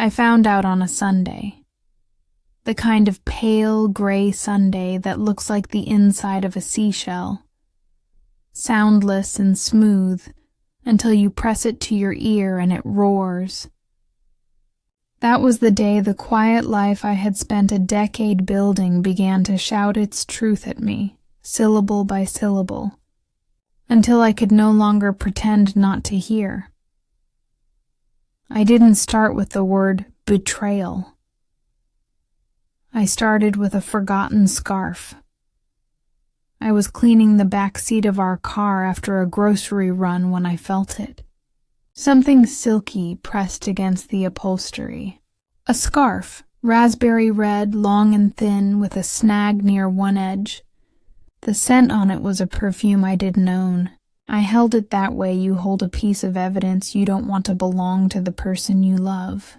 I found out on a Sunday. The kind of pale gray Sunday that looks like the inside of a seashell. Soundless and smooth until you press it to your ear and it roars. That was the day the quiet life I had spent a decade building began to shout its truth at me, syllable by syllable, until I could no longer pretend not to hear. I didn't start with the word betrayal. I started with a forgotten scarf. I was cleaning the back seat of our car after a grocery run when I felt it. Something silky pressed against the upholstery. A scarf, raspberry red, long and thin, with a snag near one edge. The scent on it was a perfume I didn't own. I held it that way you hold a piece of evidence you don't want to belong to the person you love.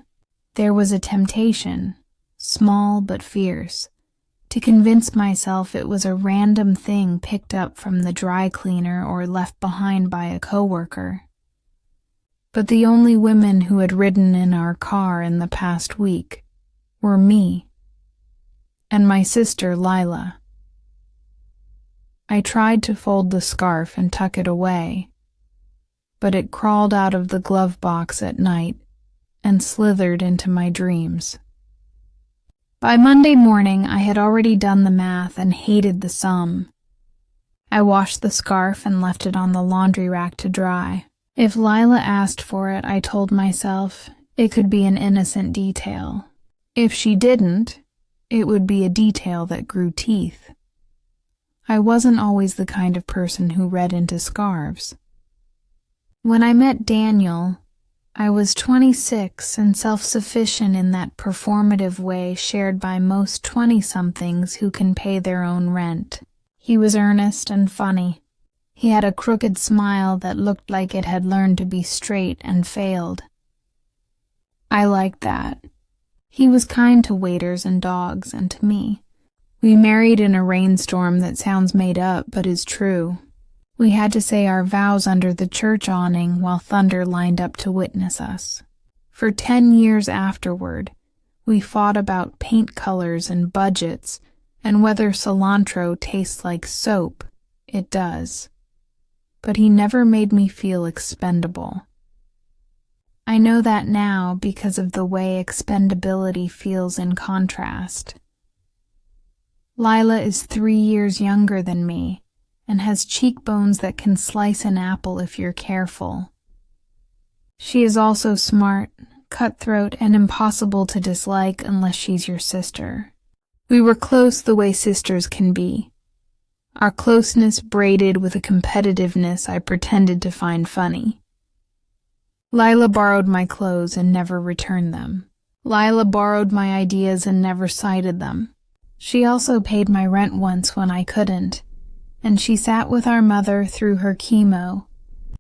There was a temptation, small but fierce, to convince myself it was a random thing picked up from the dry cleaner or left behind by a coworker. But the only women who had ridden in our car in the past week were me and my sister Lila. I tried to fold the scarf and tuck it away, but it crawled out of the glove box at night and slithered into my dreams. By Monday morning, I had already done the math and hated the sum. I washed the scarf and left it on the laundry rack to dry. If Lila asked for it, I told myself, it could be an innocent detail. If she didn't, it would be a detail that grew teeth. I wasn't always the kind of person who read into scarves. When I met Daniel, I was 26 and self-sufficient in that performative way shared by most 20-somethings who can pay their own rent. He was earnest and funny. He had a crooked smile that looked like it had learned to be straight and failed. I liked that. He was kind to waiters and dogs and to me. We married in a rainstorm that sounds made up but is true. We had to say our vows under the church awning while thunder lined up to witness us. For 10 years afterward, we fought about paint colors and budgets and whether cilantro tastes like soap. It does. But he never made me feel expendable. I know that now because of the way expendability feels in contrast. Lila is 3 years younger than me and has cheekbones that can slice an apple if you're careful. She is also smart, cutthroat, and impossible to dislike unless she's your sister. We were close the way sisters can be. Our closeness braided with a competitiveness I pretended to find funny. Lila borrowed my clothes and never returned them. Lila borrowed my ideas and never cited them. She also paid my rent once when I couldn't, and she sat with our mother through her chemo,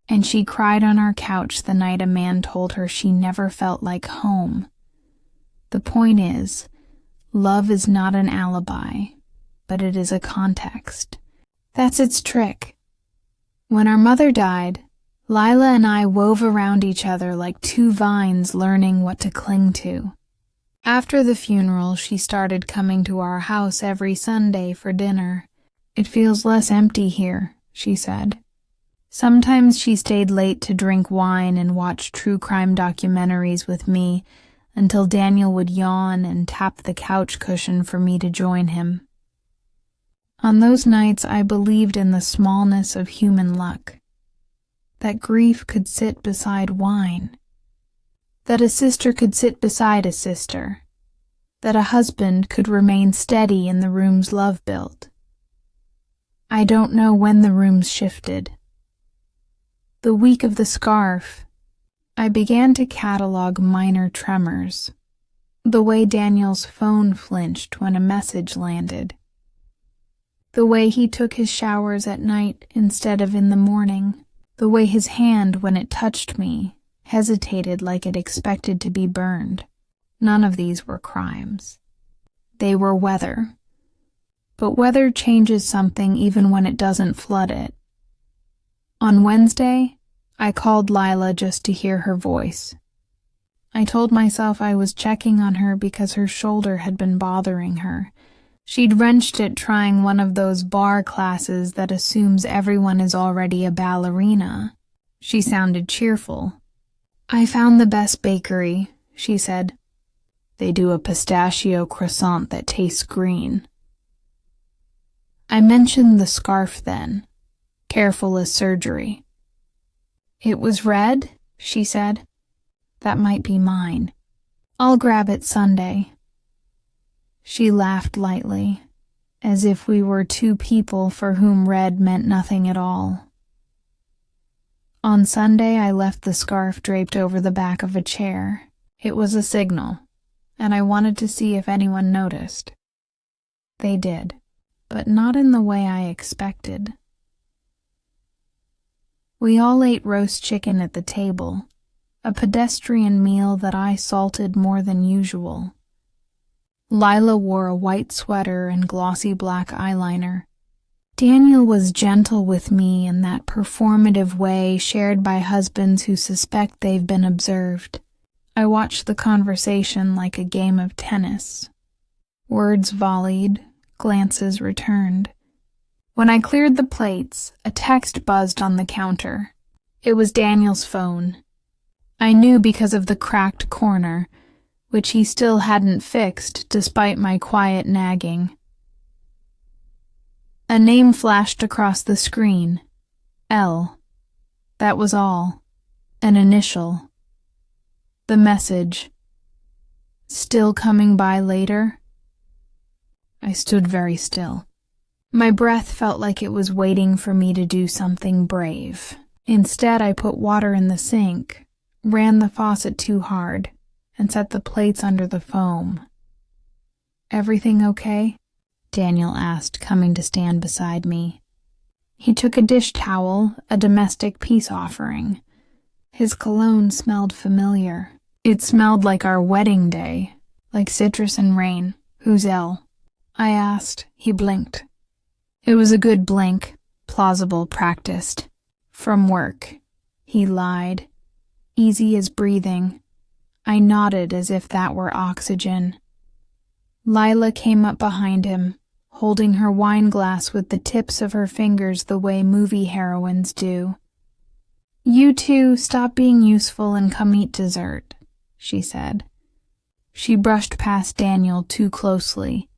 and she cried on our couch the night a man told her she never felt like home. The point is, love is not an alibi, but it is a context. That's its trick. When our mother died, Lila and I wove around each other like two vines learning what to cling to. After the funeral, she started coming to our house every Sunday for dinner. It feels less empty here, she said. Sometimes she stayed late to drink wine and watch true crime documentaries with me until Daniel would yawn and tap the couch cushion for me to join him. On those nights, I believed in the smallness of human luck, that grief could sit beside wine, that a sister could sit beside a sister, that a husband could remain steady in the rooms love built. I don't know when the rooms shifted. The week of the scarf, I began to catalog minor tremors, the way Daniel's phone flinched when a message landed, the way he took his showers at night instead of in the morning, the way his hand, when it touched me, hesitated like it expected to be burned. None of these were crimes. They were weather. But weather changes something even when it doesn't flood it. On Wednesday, I called Lila just to hear her voice. I told myself I was checking on her because her shoulder had been bothering her. She'd wrenched it trying one of those bar classes that assumes everyone is already a ballerina. She sounded cheerful. "I found the best bakery," she said. "They do a pistachio croissant that tastes green." I mentioned the scarf then, careful as surgery. "It was red," she said. "That might be mine. I'll grab it Sunday." She laughed lightly, as if we were two people for whom red meant nothing at all. On Sunday, I left the scarf draped over the back of a chair. It was a signal, and I wanted to see if anyone noticed. They did, but not in the way I expected. We all ate roast chicken at the table, a pedestrian meal that I salted more than usual. Lila wore a white sweater and glossy black eyeliner. Daniel was gentle with me in that performative way shared by husbands who suspect they've been observed. I watched the conversation like a game of tennis. Words volleyed, glances returned. When I cleared the plates, a text buzzed on the counter. It was Daniel's phone. I knew because of the cracked corner, which he still hadn't fixed despite my quiet nagging. A name flashed across the screen. L. That was all. An initial. The message. "Still coming by later?" I stood very still. My breath felt like it was waiting for me to do something brave. Instead, I put water in the sink, ran the faucet too hard, and set the plates under the foam. "Everything okay?" Daniel asked, coming to stand beside me. He took a dish towel, a domestic peace offering. His cologne smelled familiar. It smelled like our wedding day, like citrus and rain. "Who's Elle?" I asked. He blinked. It was a good blink, plausible, practiced. "From work," he lied, easy as breathing. I nodded as if that were oxygen. Lila came up behind him, holding her wine glass with the tips of her fingers the way movie heroines do. "You two stop being useful and come eat dessert," she said. She brushed past Daniel too closely,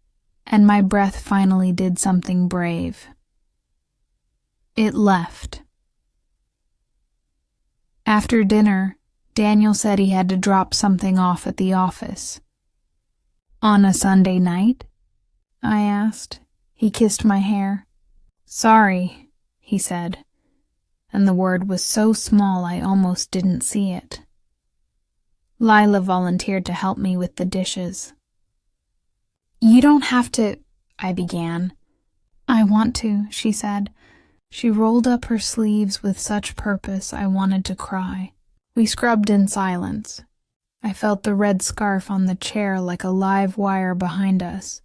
and my breath finally did something brave. It left. After dinner, Daniel said he had to drop something off at the office. "On a Sunday night?" I asked. He kissed my hair. "Sorry," he said, and the word was so small I almost didn't see it. Lila volunteered to help me with the dishes. "You don't have to," I began. "I want to," she said. She rolled up her sleeves with such purpose I wanted to cry. We scrubbed in silence. I felt the red scarf on the chair like a live wire behind us.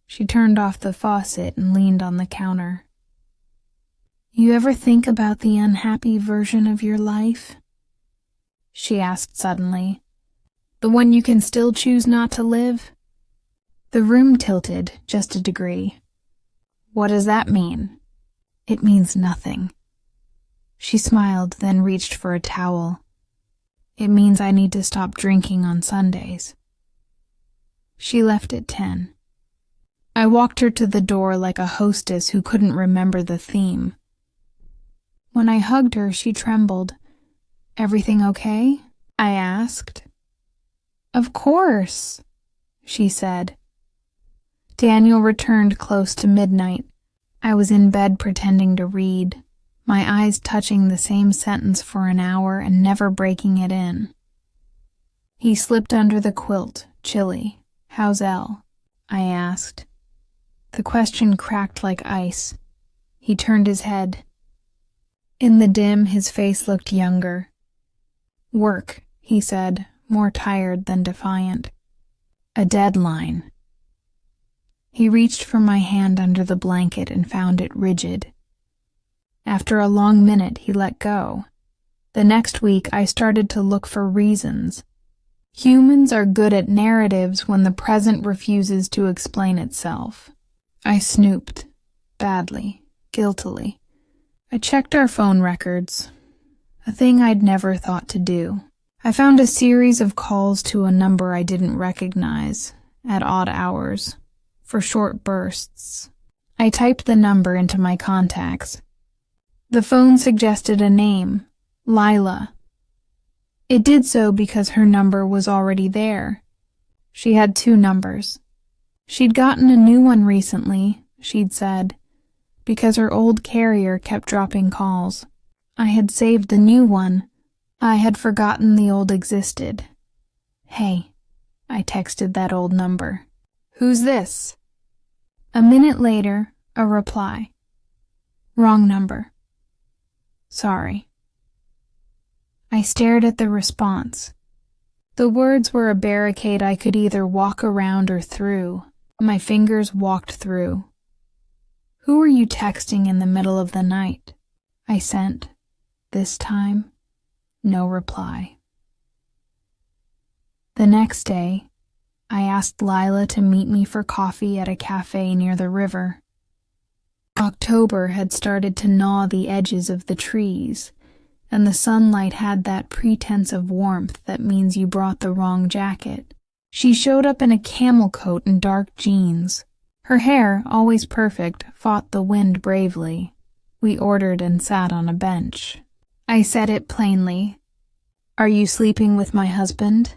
She turned off the faucet and leaned on the counter. "You ever think about the unhappy version of your life?" she asked suddenly. "The one you can still choose not to live?" The room tilted just a degree. "What does that mean?" "It means nothing." She smiled, then reached for a towel. "It means I need to stop drinking on Sundays." She left at 10. I walked her to the door like a hostess who couldn't remember the theme. When I hugged her, she trembled. "Everything okay?" I asked. "Of course," she said. Daniel returned close to midnight. I was in bed pretending to read, my eyes touching the same sentence for an hour and never breaking it in. He slipped under the quilt, chilly. "How's Elle?" I asked. The question cracked like ice. He turned his head. In the dim, his face looked younger. "Work," he said, more tired than defiant. "A deadline." He reached for my hand under the blanket and found it rigid. After a long minute, he let go, The next week, I started to look for reasons. Humans are good at narratives when the present refuses to explain itself. I snooped, badly, guiltily. I checked our phone records, a thing I'd never thought to do. I found a series of calls to a number I didn't recognize, at odd hours, for short bursts. I typed the number into my contacts. The phone suggested a name, Lila. It did so because her number was already there. She had 2 numbers. She'd gotten a new one recently, she'd said, because her old carrier kept dropping calls. I had saved the new one. I had forgotten the old existed. Hey, I texted that old number. Who's this? A minute later, a reply. Wrong number. Sorry. I stared at the response. The words were a barricade I could either walk around or through. My fingers walked through. Who were you texting in the middle of the night? I sent. This time, no reply. The next day, I asked Lila to meet me for coffee at a cafe near the river. October had started to gnaw the edges of the trees, and the sunlight had that pretense of warmth that means you brought the wrong jacket. She showed up in a camel coat and dark jeans. Her hair, always perfect, fought the wind bravely. We ordered and sat on a bench. I said it plainly. Are you sleeping with my husband?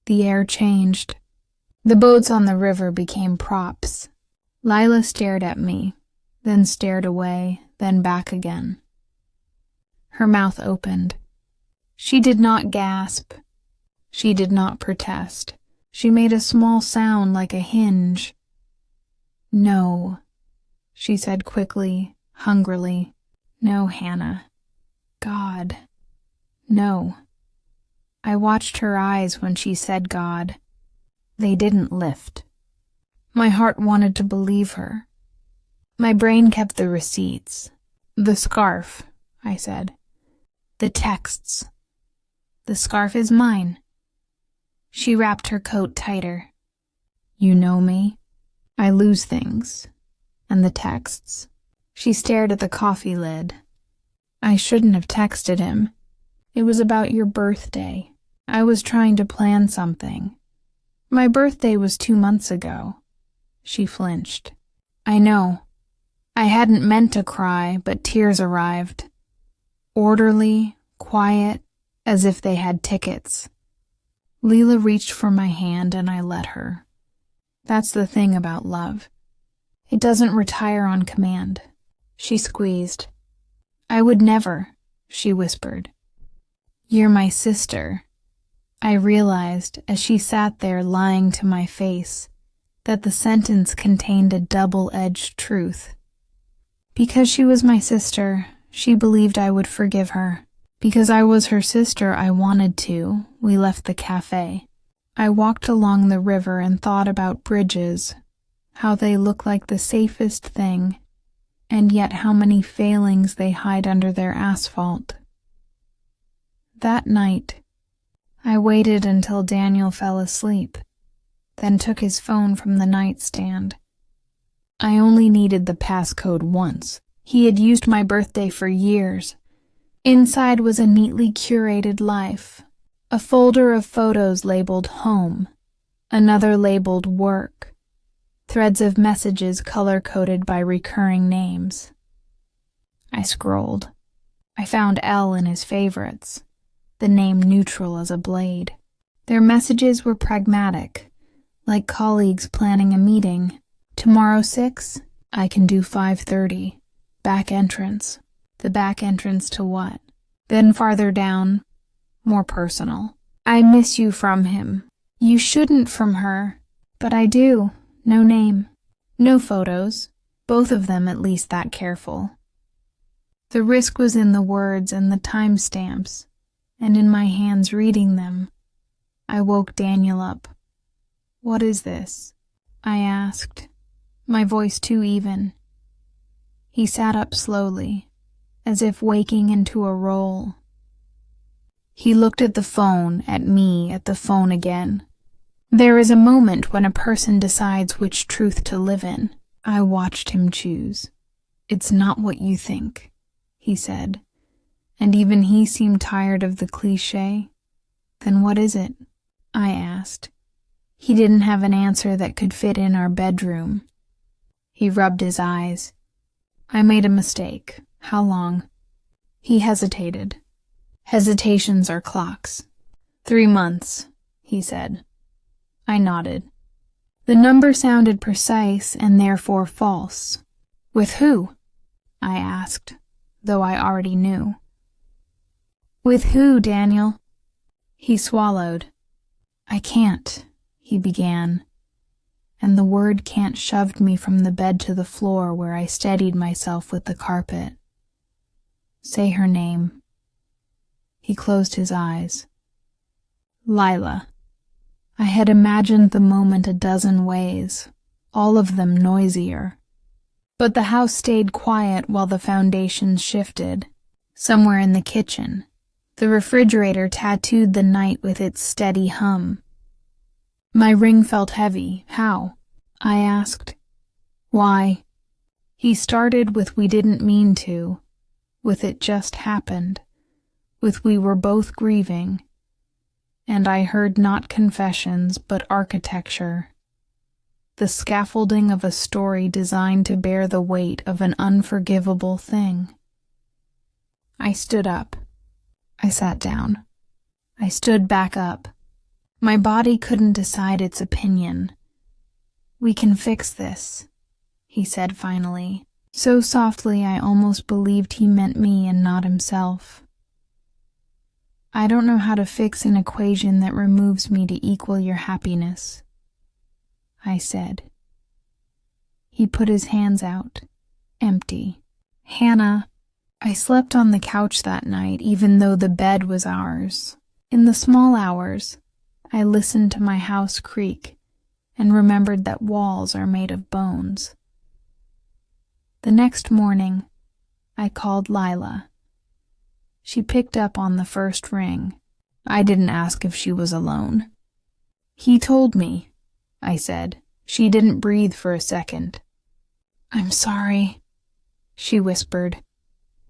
The air changed. The boats on the river became props. Lila stared at me, then stared away, then back again. Her mouth opened. She did not gasp. She did not protest. She made a small sound like a hinge. No, she said quickly, hungrily. No, Hannah. God. No. I watched her eyes when she said God. They didn't lift. My heart wanted to believe her. My brain kept the receipts. The scarf, I said. The texts. The scarf is mine. She wrapped her coat tighter. You know me? I lose things. And the texts. She stared at the coffee lid. I shouldn't have texted him. It was about your birthday. I was trying to plan something. My birthday was 2 months ago. She flinched. I know. I hadn't meant to cry, but tears arrived. Orderly, quiet, as if they had tickets. Leela reached for my hand and I let her. That's the thing about love. It doesn't retire on command. She squeezed. I would never, she whispered. You're my sister. I realized, as she sat there lying to my face, that the sentence contained a double-edged truth. Because she was my sister, she believed I would forgive her. Because I was her sister, I wanted to. We left the cafe. I walked along the river and thought about bridges, how they look like the safest thing, and yet how many failings they hide under their asphalt. That night, I waited until Daniel fell asleep, then took his phone from the nightstand. I only needed the passcode once. He had used my birthday for years. Inside was a neatly curated life, a folder of photos labeled home, another labeled work, threads of messages color-coded by recurring names. I scrolled. I found L in his favorites, the name neutral as a blade. Their messages were pragmatic, like colleagues planning a meeting. Tomorrow 6, I can do 5:30. Back entrance. The back entrance to what? Then farther down, more personal. I miss you from him. You shouldn't from her. But I do. No name. No photos. Both of them at least that careful. The risk was in the words and the timestamps, and in my hands reading them. I woke Daniel up. What is this? I asked, my voice too even. He sat up slowly, as if waking into a role. He looked at the phone, at me, at the phone again. There is a moment when a person decides which truth to live in. I watched him choose. It's not what you think, he said, and even he seemed tired of the cliché. Then what is it? I asked. He didn't have an answer that could fit in our bedroom. He rubbed his eyes. I made a mistake. How long? He hesitated. Hesitations are clocks. 3 months, he said. I nodded. The number sounded precise and therefore false. With who? I asked, though I already knew. With who, Daniel? He swallowed. I can't, he began, and the word can't shoved me from the bed to the floor where I steadied myself with the carpet. Say her name. He closed his eyes. Lila. I had imagined the moment a dozen ways, all of them noisier. But the house stayed quiet while the foundations shifted. Somewhere in the kitchen, the refrigerator tattooed the night with its steady hum. My ring felt heavy. How? I asked. Why? He started with we didn't mean to, with it just happened, with we were both grieving, and I heard not confessions but architecture, the scaffolding of a story designed to bear the weight of an unforgivable thing. I stood up. I sat down. I stood back up. My body couldn't decide its opinion. We can fix this, he said finally, so softly I almost believed he meant me and not himself. I don't know how to fix an equation that removes me to equal your happiness, I said. He put his hands out, empty. Hannah, I slept on the couch that night even though the bed was ours. In the small hours, I listened to my house creak and remembered that walls are made of bones. The next morning, I called Lila. She picked up on the first ring. I didn't ask if she was alone. He told me, I said. She didn't breathe for a second. I'm sorry, she whispered,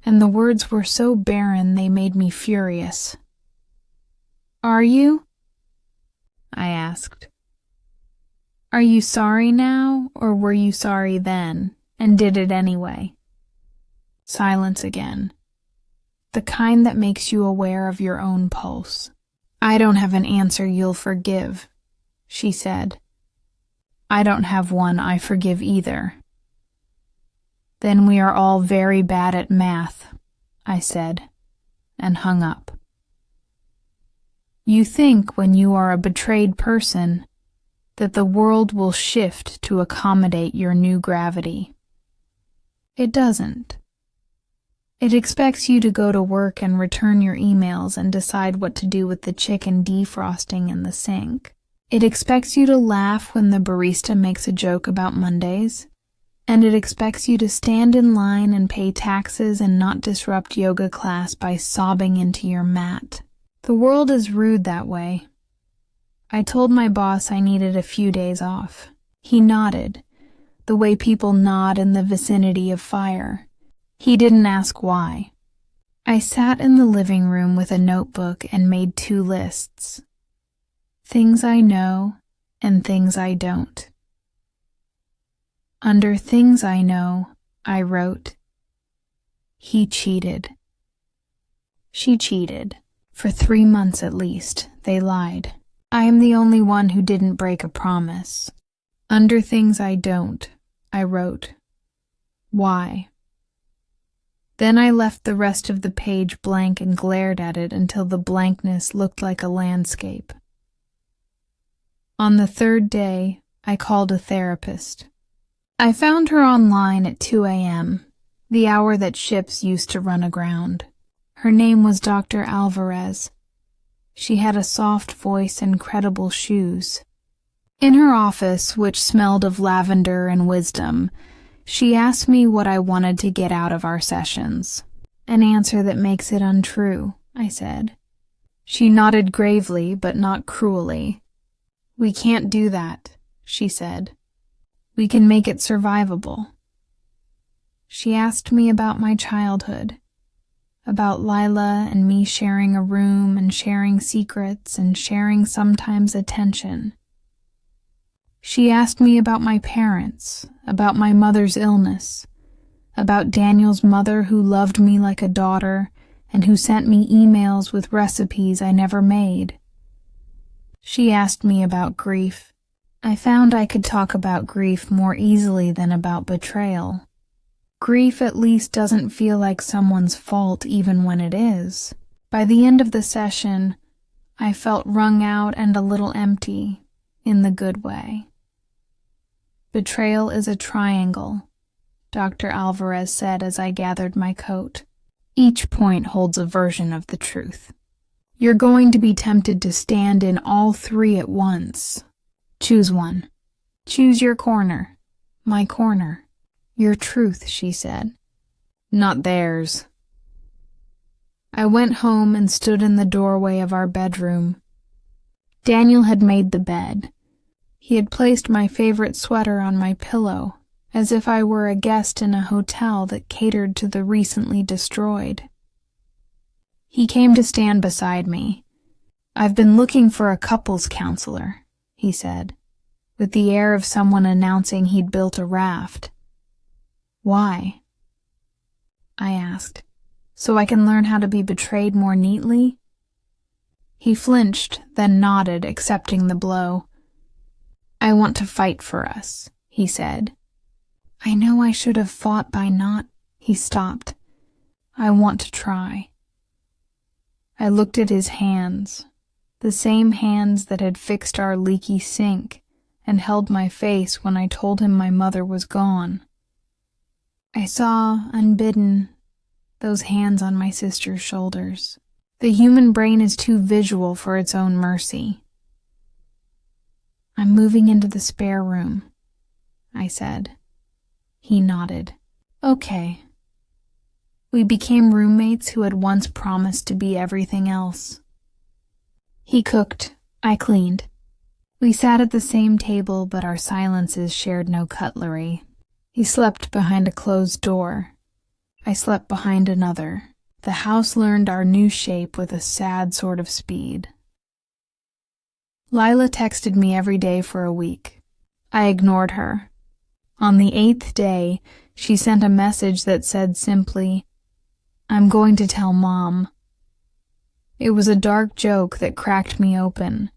and the words were so barren they made me furious. Are you? I asked. Are you sorry now, or were you sorry then, and did it anyway? Silence again. The kind that makes you aware of your own pulse. I don't have an answer you'll forgive, she said. I don't have one I forgive either. Then we are all very bad at math, I said, and hung up. You think when you are a betrayed person that the world will shift to accommodate your new gravity. It doesn't. It expects you to go to work and return your emails and decide what to do with the chicken defrosting in the sink. It expects you to laugh when the barista makes a joke about Mondays. And it expects you to stand in line and pay taxes and not disrupt yoga class by sobbing into your mat. The world is rude that way. I told my boss I needed a few days off. He nodded, the way people nod in the vicinity of fire. He didn't ask why. I sat in the living room with a notebook and made 2 lists. Things I know and things I don't. Under things I know, I wrote, he cheated. She cheated. For 3 months at least, they lied. I am the only one who didn't break a promise. Under things I don't, I wrote, why? Then I left the rest of the page blank and glared at it until the blankness looked like a landscape. On the 3rd day, I called a therapist. I found her online at 2 a.m., the hour that ships used to run aground. Her name was Dr. Alvarez. She had a soft voice and credible shoes. In her office, which smelled of lavender and wisdom, she asked me what I wanted to get out of our sessions. An answer that makes it untrue, I said. She nodded gravely, but not cruelly. "We can't do that," she said. "We can make it survivable." She asked me about my childhood, about Lila and me sharing a room and sharing secrets and sharing sometimes attention. She asked me about my parents, about my mother's illness, about Daniel's mother who loved me like a daughter and who sent me emails with recipes I never made. She asked me about grief. I found I could talk about grief more easily than about betrayal. Grief at least doesn't feel like someone's fault even when it is. By the end of the session, I felt wrung out and a little empty, in the good way. Betrayal is a triangle, Dr. Alvarez said as I gathered my coat. Each point holds a version of the truth. You're going to be tempted to stand in all three at once. Choose one. Choose your corner. My corner. Your truth, she said. Not theirs. I went home and stood in the doorway of our bedroom. Daniel had made the bed. He had placed my favorite sweater on my pillow, as if I were a guest in a hotel that catered to the recently destroyed. He came to stand beside me. "I've been looking for a couples counselor," he said, with the air of someone announcing he'd built a raft. "Why?" I asked. "So I can learn how to be betrayed more neatly?" He flinched, then nodded, accepting the blow. "I want to fight for us," he said. "I know I should have fought by not—" He stopped. "I want to try." I looked at his hands, the same hands that had fixed our leaky sink and held my face when I told him my mother was gone. I saw, unbidden, those hands on my sister's shoulders. The human brain is too visual for its own mercy. "I'm moving into the spare room," I said. He nodded. "Okay." We became roommates who had once promised to be everything else. He cooked, I cleaned. We sat at the same table, but our silences shared no cutlery. He slept behind a closed door. I slept behind another. The house learned our new shape with a sad sort of speed. Lila texted me every day for a week. I ignored her. On the 8th day, she sent a message that said simply, "I'm going to tell Mom." It was a dark joke that cracked me open.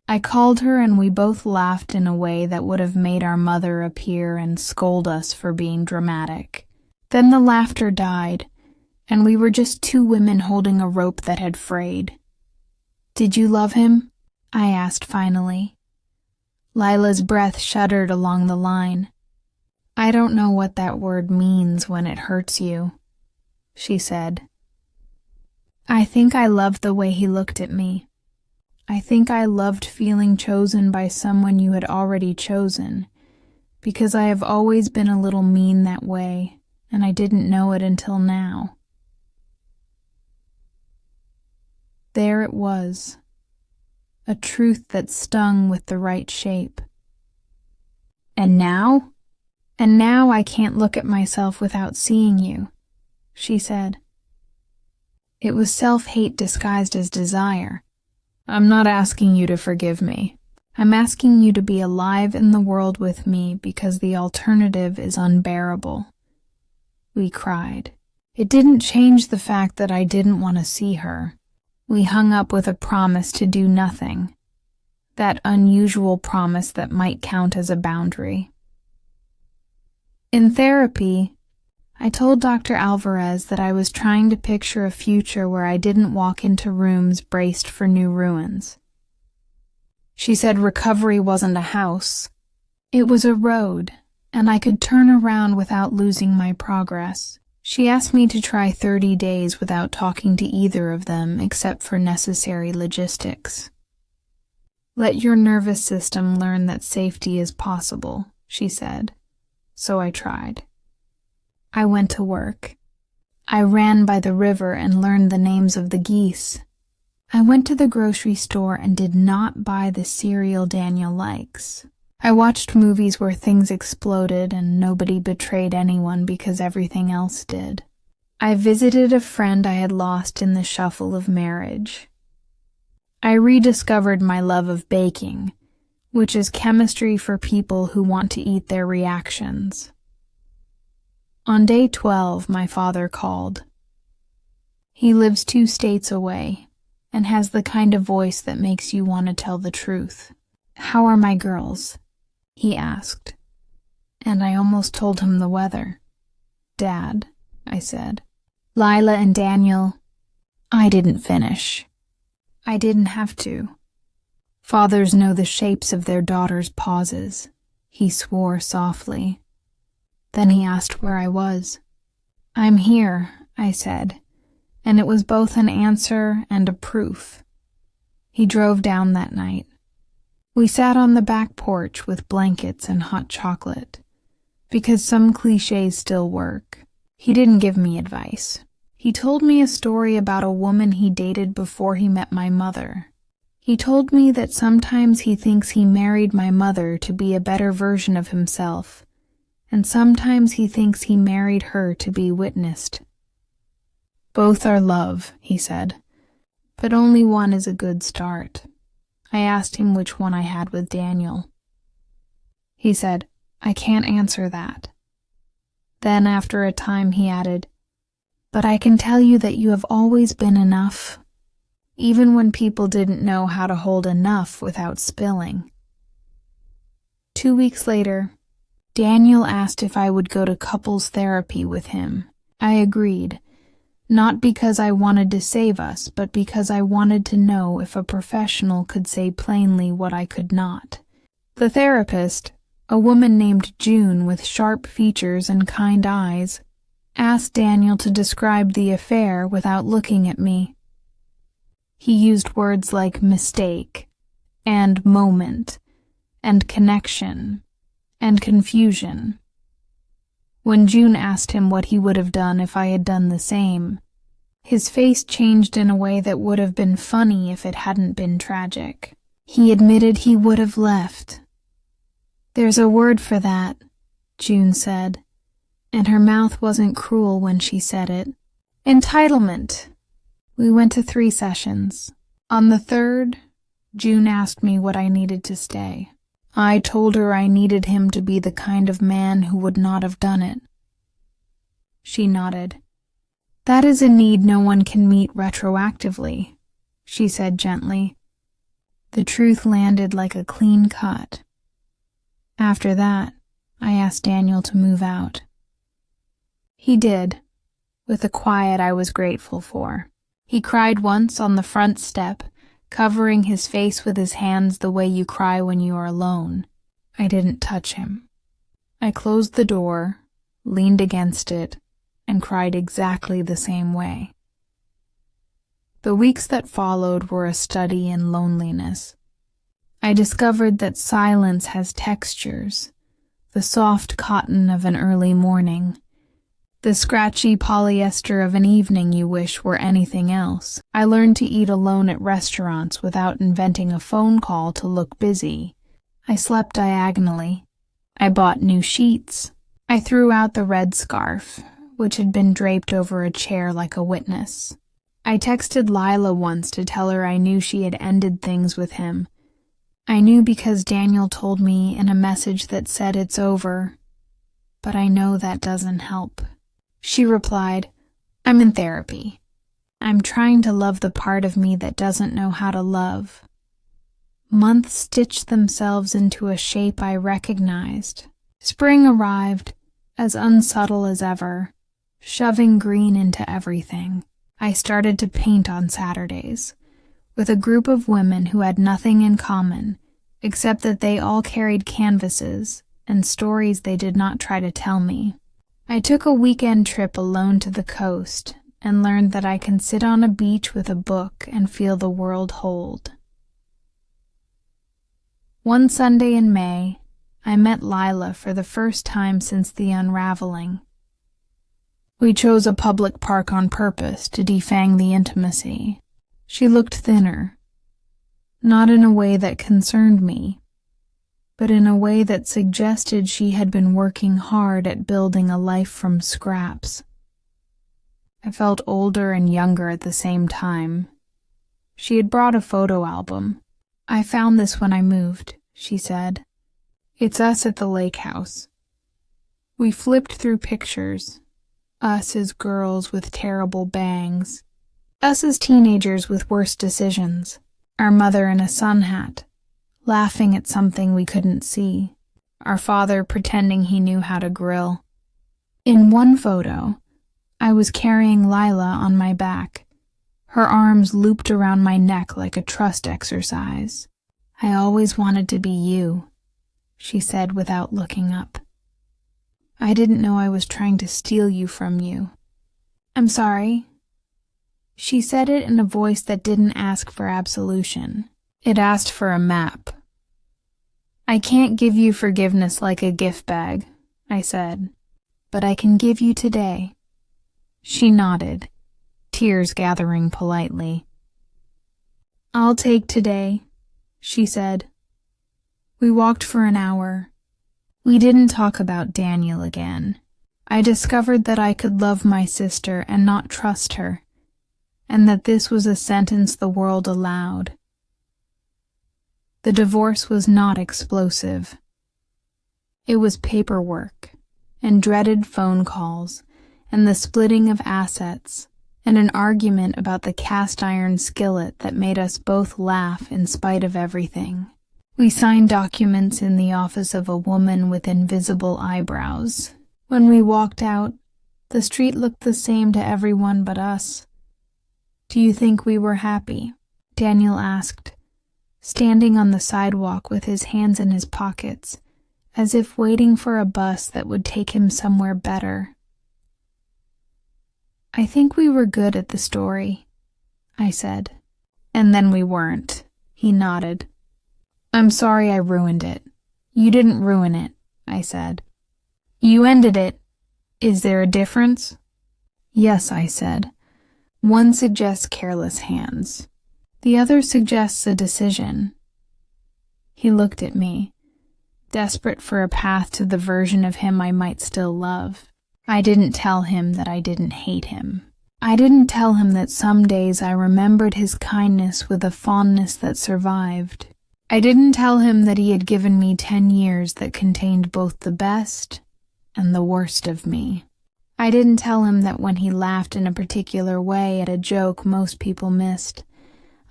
I called her and we both laughed in a way that would have made our mother appear and scold us for being dramatic. Then the laughter died, and we were just two women holding a rope that had frayed. "Did you love him?" I asked finally. Lila's breath shuddered along the line. "I don't know what that word means when it hurts you," she said. "I think I loved the way he looked at me. I think I loved feeling chosen by someone you had already chosen, because I have always been a little mean that way, and I didn't know it until now." There it was, a truth that stung with the right shape. And now I can't look at myself without seeing you," she said. It was self-hate disguised as desire. "I'm not asking you to forgive me. I'm asking you to be alive in the world with me because the alternative is unbearable." We cried. It didn't change the fact that I didn't want to see her. We hung up with a promise to do nothing, that unusual promise that might count as a boundary. In therapy, I told Dr. Alvarez that I was trying to picture a future where I didn't walk into rooms braced for new ruins. She said recovery wasn't a house. It was a road, and I could turn around without losing my progress. She asked me to try 30 days without talking to either of them except for necessary logistics. "Let your nervous system learn that safety is possible," she said. So I tried. I went to work. I ran by the river and learned the names of the geese. I went to the grocery store and did not buy the cereal Daniel likes. I watched movies where things exploded and nobody betrayed anyone because everything else did. I visited a friend I had lost in the shuffle of marriage. I rediscovered my love of baking, which is chemistry for people who want to eat their reactions. On day 12, my father called. He lives 2 states away and has the kind of voice that makes you want to tell the truth. "How are my girls?" he asked, and I almost told him the weather. "Dad," I said. "Lila and Daniel." I didn't finish. I didn't have to. Fathers know the shapes of their daughters' pauses. He swore softly. Then he asked where I was. "I'm here," I said, and it was both an answer and a proof. He drove down that night. We sat on the back porch with blankets and hot chocolate, because some clichés still work. He didn't give me advice. He told me a story about a woman he dated before he met my mother. He told me that sometimes he thinks he married my mother to be a better version of himself, and sometimes he thinks he married her to be witnessed. "Both are love," he said, "but only one is a good start." I asked him which one I had with Daniel. He said, "I can't answer that." Then after a time he added, "But I can tell you that you have always been enough, even when people didn't know how to hold enough without spilling." 2 weeks later, Daniel asked if I would go to couples therapy with him. I agreed, not because I wanted to save us, but because I wanted to know if a professional could say plainly what I could not. The therapist, a woman named June with sharp features and kind eyes, asked Daniel to describe the affair without looking at me. He used words like mistake, and moment, and connection, and confusion. When June asked him what he would have done if I had done the same, his face changed in a way that would have been funny if it hadn't been tragic. He admitted he would have left. "There's a word for that," June said, and her mouth wasn't cruel when she said it. "Entitlement." We went to 3 sessions. On the 3rd, June asked me what I needed to stay. I told her I needed him to be the kind of man who would not have done it. She nodded. "That is a need no one can meet retroactively," she said gently. The truth landed like a clean cut. After that, I asked Daniel to move out. He did, with a quiet I was grateful for. He cried once on the front step, covering his face with his hands the way you cry when you are alone. I didn't touch him. I closed the door, leaned against it, and cried exactly the same way. The weeks that followed were a study in loneliness. I discovered that silence has textures, the soft cotton of an early morning, the scratchy polyester of an evening you wish were anything else. I learned to eat alone at restaurants without inventing a phone call to look busy. I slept diagonally. I bought new sheets. I threw out the red scarf, which had been draped over a chair like a witness. I texted Lila once to tell her I knew she had ended things with him. I knew because Daniel told me in a message that said it's over, but I know that doesn't help. She replied, "I'm in therapy. I'm trying to love the part of me that doesn't know how to love." Months stitched themselves into a shape I recognized. Spring arrived, as unsubtle as ever, shoving green into everything. I started to paint on Saturdays, with a group of women who had nothing in common, except that they all carried canvases and stories they did not try to tell me. I took a weekend trip alone to the coast and learned that I can sit on a beach with a book and feel the world hold. One Sunday in May, I met Lila for the first time since the unraveling. We chose a public park on purpose to defang the intimacy. She looked thinner, not in a way that concerned me, but in a way that suggested she had been working hard at building a life from scraps. I felt older and younger at the same time. She had brought a photo album. "I found this when I moved," she said. "It's us at the lake house." We flipped through pictures. Us as girls with terrible bangs. Us as teenagers with worse decisions. Our mother in a sun hat, laughing at something we couldn't see. Our father pretending he knew how to grill. In one photo, I was carrying Lila on my back, her arms looped around my neck like a trust exercise. "I always wanted to be you," she said without looking up. "I didn't know I was trying to steal you from you." "I'm sorry." She said it in a voice that didn't ask for absolution. It asked for a map. "I can't give you forgiveness like a gift bag," I said, "but I can give you today." She nodded, tears gathering politely. "I'll take today," she said. We walked for an hour. We didn't talk about Daniel again. I discovered that I could love my sister and not trust her, and that this was a sentence the world allowed. The divorce was not explosive. It was paperwork, and dreaded phone calls, and the splitting of assets, and an argument about the cast iron skillet that made us both laugh in spite of everything. We signed documents in the office of a woman with invisible eyebrows. When we walked out, the street looked the same to everyone but us. "Do you think we were happy?" Daniel asked, standing on the sidewalk with his hands in his pockets, as if waiting for a bus that would take him somewhere better. "I think we were good at the story," I said. "And then we weren't," he nodded. "I'm sorry I ruined it." "You didn't ruin it," I said. "You ended it. Is there a difference?" "Yes," I said. "One suggests careless hands. The other suggests a decision." He looked at me, desperate for a path to the version of him I might still love. I didn't tell him that I didn't hate him. I didn't tell him that some days I remembered his kindness with a fondness that survived. I didn't tell him that he had given me 10 years that contained both the best and the worst of me. I didn't tell him that when he laughed in a particular way at a joke most people missed,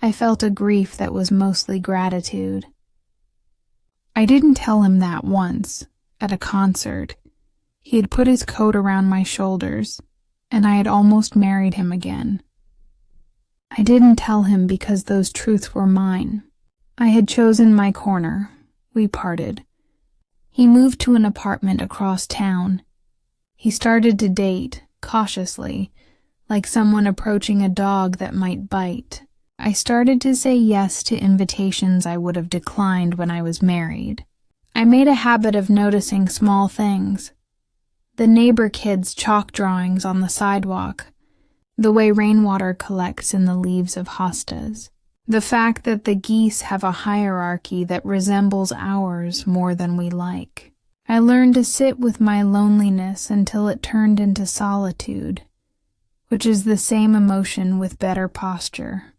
I felt a grief that was mostly gratitude. I didn't tell him that once, at a concert, he had put his coat around my shoulders, and I had almost married him again. I didn't tell him because those truths were mine. I had chosen my corner. We parted. He moved to an apartment across town. He started to date, cautiously, like someone approaching a dog that might bite. I started to say yes to invitations I would have declined when I was married. I made a habit of noticing small things. The neighbor kids' chalk drawings on the sidewalk, the way rainwater collects in the leaves of hostas, the fact that the geese have a hierarchy that resembles ours more than we like. I learned to sit with my loneliness until it turned into solitude, which is the same emotion with better posture.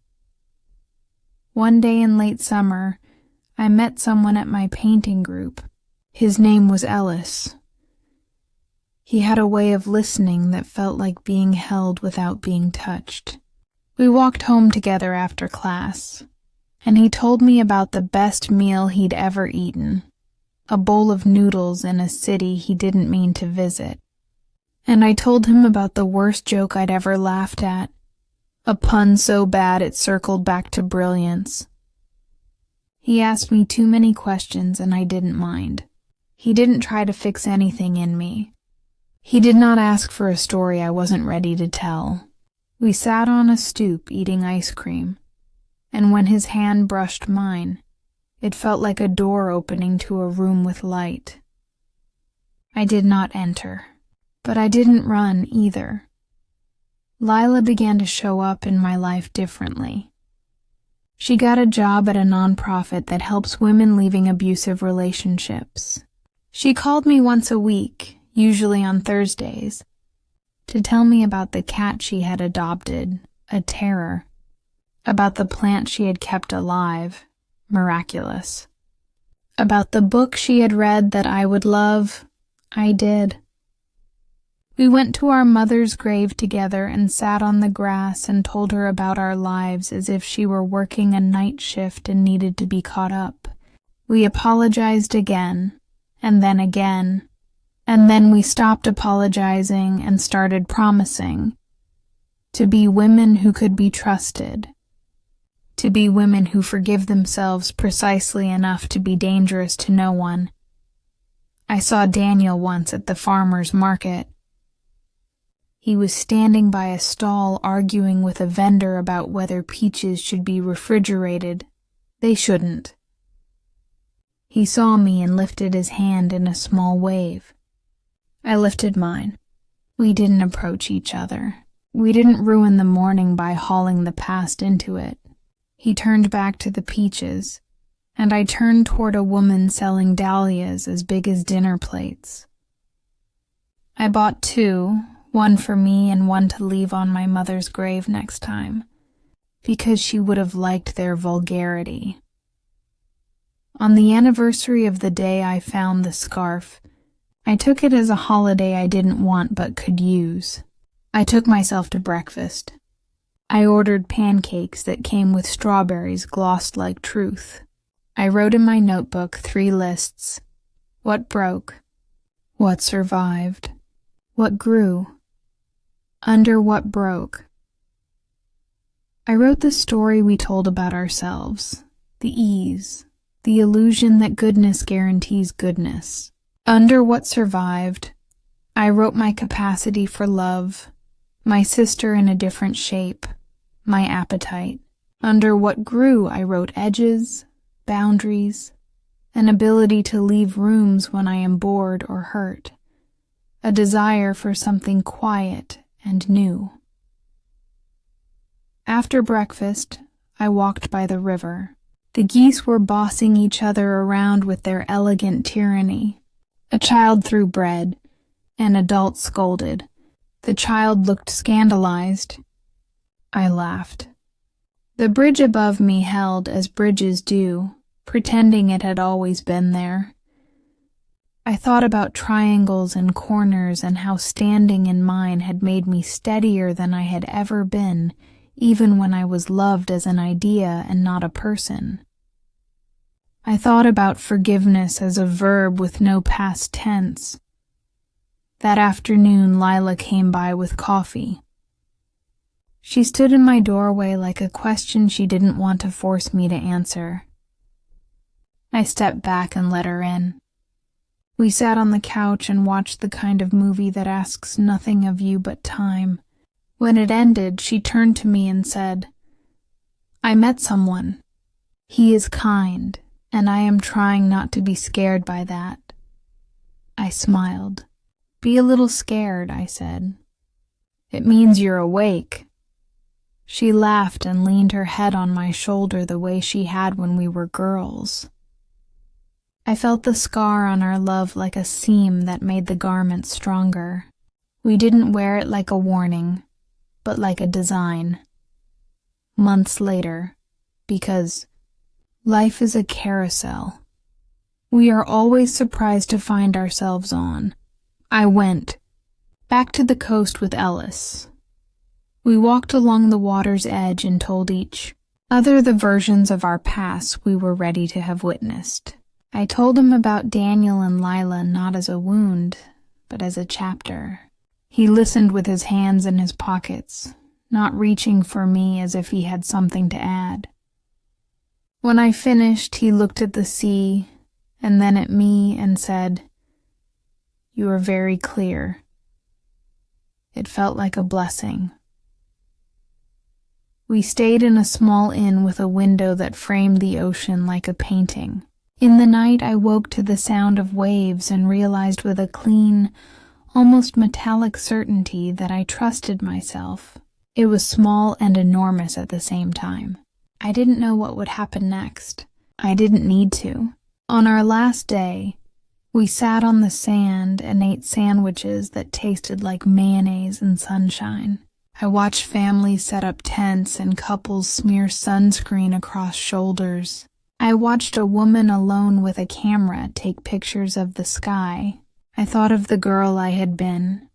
One day in late summer, I met someone at my painting group. His name was Ellis. He had a way of listening that felt like being held without being touched. We walked home together after class, and he told me about the best meal he'd ever eaten, a bowl of noodles in a city he didn't mean to visit. And I told him about the worst joke I'd ever laughed at, a pun so bad it circled back to brilliance. He asked me too many questions, and I didn't mind. He didn't try to fix anything in me. He did not ask for a story I wasn't ready to tell. We sat on a stoop eating ice cream, and when his hand brushed mine, it felt like a door opening to a room with light. I did not enter, but I didn't run either. Lila began to show up in my life differently. She got a job at a nonprofit that helps women leaving abusive relationships. She called me once a week, usually on Thursdays, to tell me about the cat she had adopted, a terror, about the plant she had kept alive, miraculous, about the book she had read that I would love, I did. We went to our mother's grave together and sat on the grass and told her about our lives as if she were working a night shift and needed to be caught up. We apologized again, and then we stopped apologizing and started promising to be women who could be trusted, to be women who forgive themselves precisely enough to be dangerous to no one. I saw Daniel once at the farmer's market. He was standing by a stall arguing with a vendor about whether peaches should be refrigerated. They shouldn't. He saw me and lifted his hand in a small wave. I lifted mine. We didn't approach each other. We didn't ruin the morning by hauling the past into it. He turned back to the peaches, and I turned toward a woman selling dahlias as big as dinner plates. I bought 2, one for me and one to leave on my mother's grave next time, because she would have liked their vulgarity. On the anniversary of the day I found the scarf, I took it as a holiday I didn't want but could use. I took myself to breakfast. I ordered pancakes that came with strawberries glossed like truth. I wrote in my notebook 3 lists: what broke, what survived, what grew, under what broke. I wrote the story we told about ourselves, the ease, the illusion that goodness guarantees goodness. Under what survived, I wrote my capacity for love, my sister in a different shape, my appetite. Under what grew, I wrote edges, boundaries, an ability to leave rooms when I am bored or hurt, a desire for something quiet and new. After breakfast, I walked by the river. The geese were bossing each other around with their elegant tyranny. A child threw bread. An adult scolded. The child looked scandalized. I laughed. The bridge above me held as bridges do, pretending it had always been there. I thought about triangles and corners and how standing in mine had made me steadier than I had ever been, even when I was loved as an idea and not a person. I thought about forgiveness as a verb with no past tense. That afternoon, Lila came by with coffee. She stood in my doorway like a question she didn't want to force me to answer. I stepped back and let her in. We sat on the couch and watched the kind of movie that asks nothing of you but time. When it ended, she turned to me and said, "I met someone. He is kind, and I am trying not to be scared by that." I smiled. "Be a little scared," I said. "It means you're awake." She laughed and leaned her head on my shoulder the way she had when we were girls. I felt the scar on our love like a seam that made the garment stronger. We didn't wear it like a warning, but like a design. Months later, because life is a carousel. We are always surprised to find ourselves on. I went back to the coast with Ellis. We walked along the water's edge and told each other the versions of our past we were ready to have witnessed. I told him about Daniel and Lila not as a wound, but as a chapter. He listened with his hands in his pockets, not reaching for me as if he had something to add. When I finished, he looked at the sea and then at me and said, "You are very clear." It felt like a blessing. We stayed in a small inn with a window that framed the ocean like a painting. In the night, I woke to the sound of waves and realized with a clean, almost metallic certainty that I trusted myself. It was small and enormous at the same time. I didn't know what would happen next. I didn't need to. On our last day, we sat on the sand and ate sandwiches that tasted like mayonnaise and sunshine. I watched families set up tents and couples smear sunscreen across shoulders. I watched a woman alone with a camera take pictures of the sky. I thought of the girl I had been,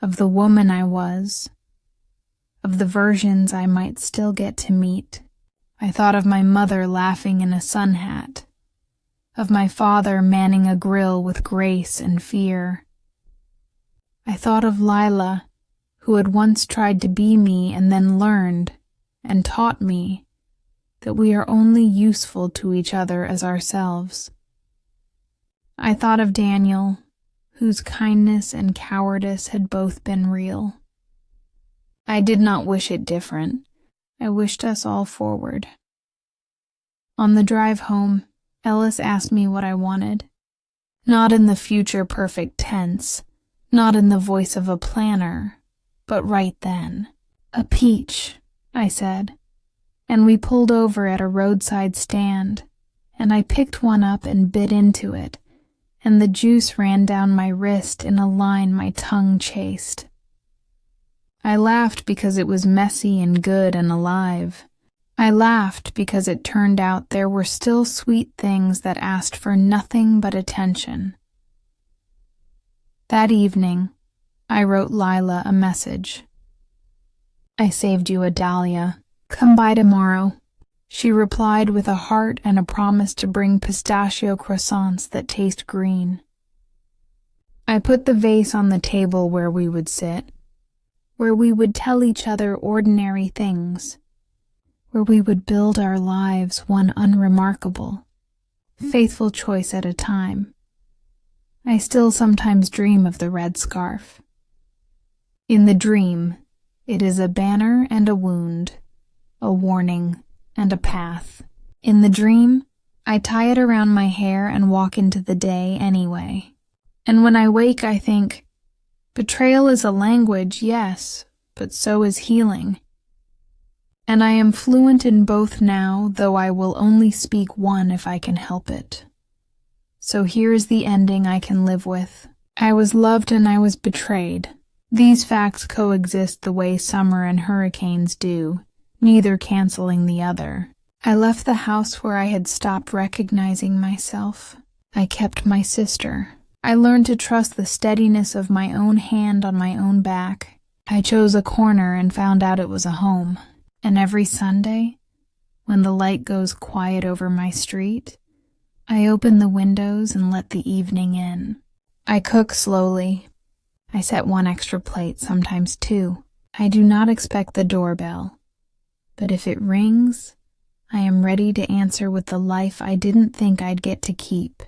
of the woman I was, of the versions I might still get to meet. I thought of my mother laughing in a sun hat, of my father manning a grill with grace and fear. I thought of Lila, who had once tried to be me and then learned and taught me that we are only useful to each other as ourselves. I thought of Daniel, whose kindness and cowardice had both been real. I did not wish it different. I wished us all forward. On the drive home, Ellis asked me what I wanted. Not in the future perfect tense, not in the voice of a planner, but right then. A peach, I said, and we pulled over at a roadside stand, and I picked one up and bit into it, and the juice ran down my wrist in a line my tongue chased. I laughed because it was messy and good and alive. I laughed because it turned out there were still sweet things that asked for nothing but attention. That evening, I wrote Lila a message. I saved you a dahlia. Come by tomorrow. She replied with a heart and a promise to bring pistachio croissants that taste green. I put the vase on the table where we would sit, where we would tell each other ordinary things, where we would build our lives one unremarkable, faithful choice at a time. I still sometimes dream of the red scarf. In the dream, it is a banner and a wound, a warning and a path. In the dream, I tie it around my hair and walk into the day anyway. And when I wake, I think, betrayal is a language, yes, but so is healing. And I am fluent in both now, though I will only speak one if I can help it. So here is the ending I can live with. I was loved and I was betrayed. These facts coexist the way summer and hurricanes do, neither canceling the other. I left the house where I had stopped recognizing myself. I kept my sister. I learned to trust the steadiness of my own hand on my own back. I chose a corner and found out it was a home. And every Sunday, when the light goes quiet over my street, I open the windows and let the evening in. I cook slowly. I set one extra plate, sometimes two. I do not expect the doorbell, but if it rings, I am ready to answer with the life I didn't think I'd get to keep.